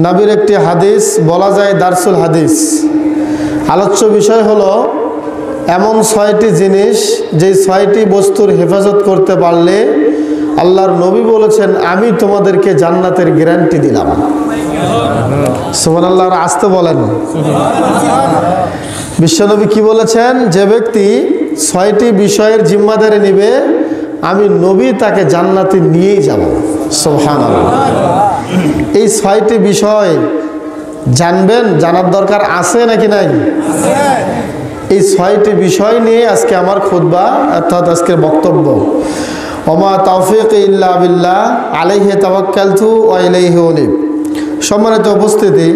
নবীর একটি হাদিস, বলা যায় দারসুল হাদিস। আলোচ্য বিষয় হলো এমন 6টি জিনিস, যেই 6টি বস্তুর হেফাজত করতে পারলে আল্লাহর নবী বলেছেন আমি তোমাদেরকে জান্নাতের গ্যারান্টি দিলাম। সুবহানাল্লাহ, আসতে বলেন। বিশ্বনবী কি বলেছেন? যে ব্যক্তি 6টি বিষয়ের জিম্মাদারি নেবে আমি নবী তাকে জান্নাতে নিয়েই যাব। সুবহানাল্লাহ। এই 6টি বিষয় জানবেন, জানার দরকার আছে নাকি নাই? এই 6টি বিষয় নিয়ে আজকে আমার খুতবা অর্থাৎ আজকের বক্তব্য। ওমা তাওফিক ইল্লা বিল্লাহ আলাইহি তাওয়াক্কালতু ওয়া ইলাইহি উনীব। সম্মানিত উপস্থিতি,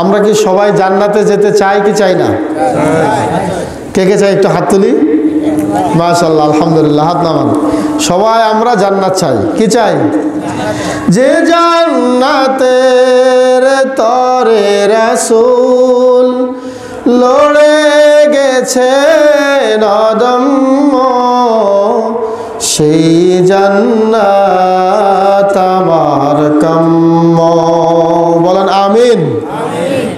আমরা কি সবাই জান্নাতে যেতে চাই কি চাই না? কে কে চাই একটু হাত তুলি। মাশাআল্লাহ, আলহামদুলিল্লাহ, হাত নামান। সবাই আমরা জান্নাত চাই। কি চাই? যে জান্নাতের তরে রাসূল লড়ে গেছে অদম্য, সেই জান্নাত আমার কাম্য। বলেন আমিন।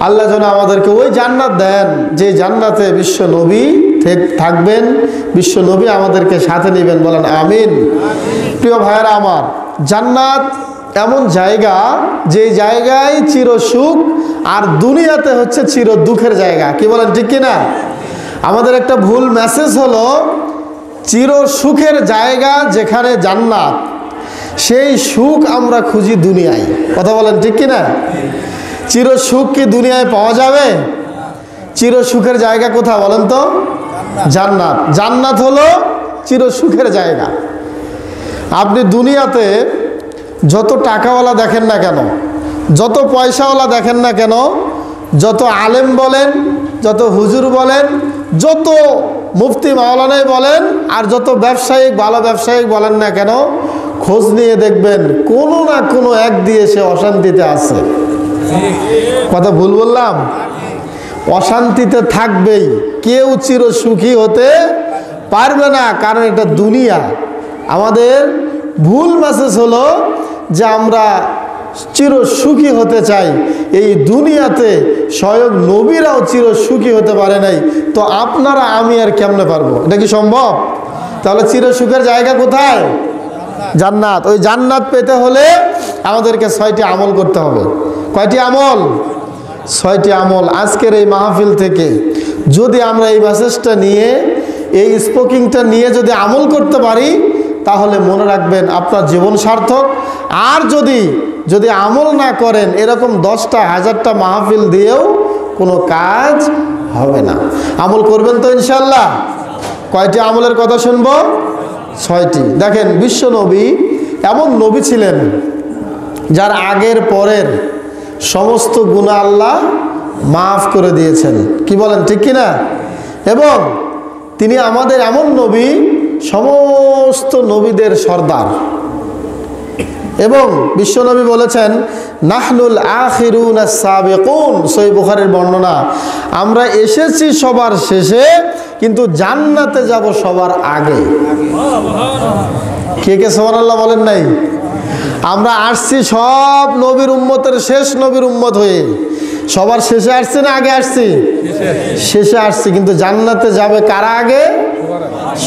আল্লাহ যেন আমাদেরকে ওই জান্নাত দেন যে জান্নাতে বিশ্ব নবী থাকবেন, বিশ্ব নবী আমাদেরকে সাথে নেবেন। বলেন আমিন। প্রিয় ভাইয়েরা আমার, জান্নাত এমন জায়গা যে জায়গায় চির সুখ, আর দুনিয়াতে হচ্ছে চির দুঃখের জায়গা। কি বলেন, ঠিক কিনা? আমাদের একটা ভুল মেসেজ হলো চির সুখের জায়গা যেখানে জান্নাত, সেই সুখ আমরা খুঁজি দুনিয়ায়। কথা বলেন, ঠিক কিনা? চির সুখ কি দুনিয়ায় পাওয়া যাবে? চির সুখের জায়গা কোথায় বলেন তো? জান্নাত। জান্নাত হলো চির সুখের জায়গা। আপনি দুনিয়াতে যত টাকাওয়ালা দেখেন না কেন, যত পয়সাওয়ালা দেখেন না কেন, যত আলেম বলেন, যত হুজুর বলেন, যত মুফতি মাওলানাই বলেন, আর যত ব্যবসায়িক ভালো ব্যবসায়িক বলেন না কেন, খোঁজ নিয়ে দেখবেন কোনো না কোনো এক দিয়ে সে অশান্তিতে আছে। কথা ভুল বললাম? অশান্তিতে থাকবেই, কেউ চির সুখী হতে পারবে না, কারণ এটা দুনিয়া। আমাদের ভুল মেসেজ হলো যে আমরা চির সুখী হতে চাই। এই দুনিয়াতে স্বয়ং নবীরাও চির সুখী হতে পারে নাই, তো আপনারা আমি আর কেমনে পারবো? এটা কি সম্ভব? তাহলে চির সুখের জায়গা কোথায়? জান্নাত। ওই জান্নাত পেতে হলে আমাদেরকে 6টি আমল করতে হবে। কয়টি আমল? 6টি আমল। আজকের এই মাহফিল থেকে যদি আমরা এই মেসেজটা নিয়ে, এই স্পোকিংটা নিয়ে যদি আমল করতে পারি, তাহলে মনে রাখবেন আপনার জীবন সার্থক। আর যদি আমল না করেন, এরকম 10টা 1000টা মাহফিল দিয়েও কোনো কাজ হবে না। আমল করবেন তো ইনশাল্লাহ? কয়টি আমলের কথা শুনবো? 6টি। দেখেন, বিশ্ব নবী এমন নবী ছিলেন যার আগের পরের সমস্ত গুনাহ আল্লাহ মাফ করে দিয়েছেন। কি বলেন, ঠিক কিনা? এবং তিনি আমাদের এমন নবী, সমস্ত নবীদের সর্দার। এবং বিশ্বনবী বলেছেন নাহনুল আখিরুন আস-সাবিকুন, সহিহ বুখারীর বর্ণনা, আমরা এসেছি সবার শেষে কিন্তু জান্নাতে যাব সবার আগে। কে কে সুবহানাল্লাহ বলেন নাই? আমরা আসছি সব নবীর উম্মতের শেষ নবীর উম্মত হয়ে। সবার শেষে আসছি না আগে আসছি? শেষে আসছি, কিন্তু জান্নাতে যাবে কারা আগে?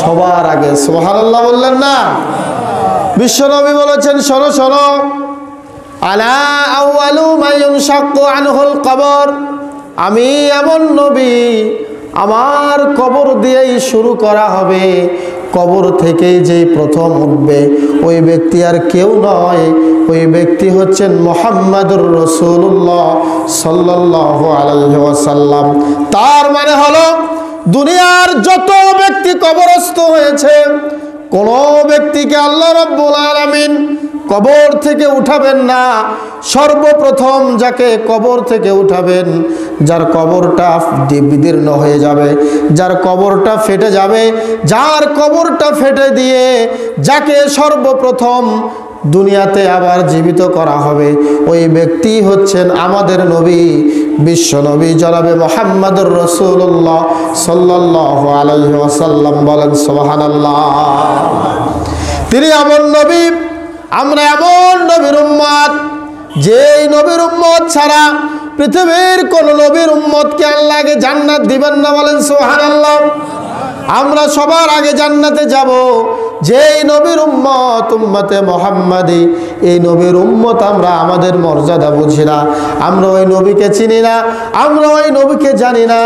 সবার আগে। সুবহানাল্লাহ বললেন না? বিশ্বনবী বলেছেন শোনো শোনো, আলা আউয়ালু মা ইউনশাক্কু আনহুল কবর, আমি এমন নবী আমার কবর দিয়েই শুরু করা হবে। কবর থেকেই যেই প্রথম উঠবে ওই ব্যক্তি আর কেউ নয়, ওই ব্যক্তি হচ্ছেন মুহাম্মাদুর রাসূলুল্লাহ সাল্লাল্লাহু আলাইহি ওয়াসাল্লাম। তার মানে হলো দুনিয়ার যত ব্যক্তি কবরস্থ হয়েছে, কোন ব্যক্তিকে আল্লাহ রাব্বুল আলামিন কবর থেকে উঠাবেন না। সর্বপ্রথম যাকে কবর থেকে উঠাবেন, যার কবরটা বিদীর্ণ হয়ে যাবে, যার কবরটা ফেটে যাবে, যার কবরটা ফেটে দিয়ে যাকে সর্বপ্রথম দুনিয়াতে আবার জীবিত করা হবে, ওই ব্যক্তি হচ্ছেন আমাদের নবী, বিশ্ব নবী জনাবে মুহাম্মদুর রাসূলুল্লাহ সাল্লাল্লাহু আলাইহি ওয়াসাল্লাম। বলেন সুবহানাল্লাহ। তিনি এমন নবী, আমরা এমন নবীর উম্মত যেই নবীর উম্মত ছাড়া পৃথিবীর কোন নবীর উম্মতকে আল্লাহকে জান্নাত দিবেন না, বলেন সুবহানাল্লাহ। আমরা সবার আগে জান্নাতে যাব যেই নবীর উম্মত, উম্মতে মুহাম্মাদি। এই নবীর উম্মত আমরা আমাদের মর্যাদা বুঝি না, আমরা ওই নবীকে চিনি না, আমরা ওই নবীকে জানি না,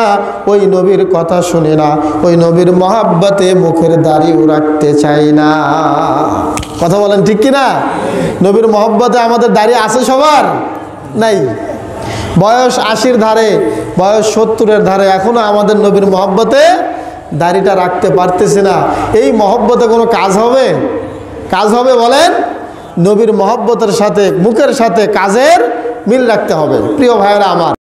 ওই নবীর কথা শুনি না, ওই নবীর মহাব্বতে মুখের দাড়িও রাখতে চাই না। কথা বলেন ঠিক কিনা? নবীর মহব্বতে আমাদের দাড়ি আছে সবার? নাই। বয়স 80-র ধারে, বয়স 70-এর ধারে, এখনো আমাদের নবীর মহব্বতে দাড়িটা রাখতে পারতেছি না। এই মহব্বতে কোনো কাজ হবে? কাজ হবে বলেন? নবীর মহব্বতের সাথে, মুখের সাথে কাজের মিল রাখতে হবে। প্রিয় ভাইয়েরা আমার,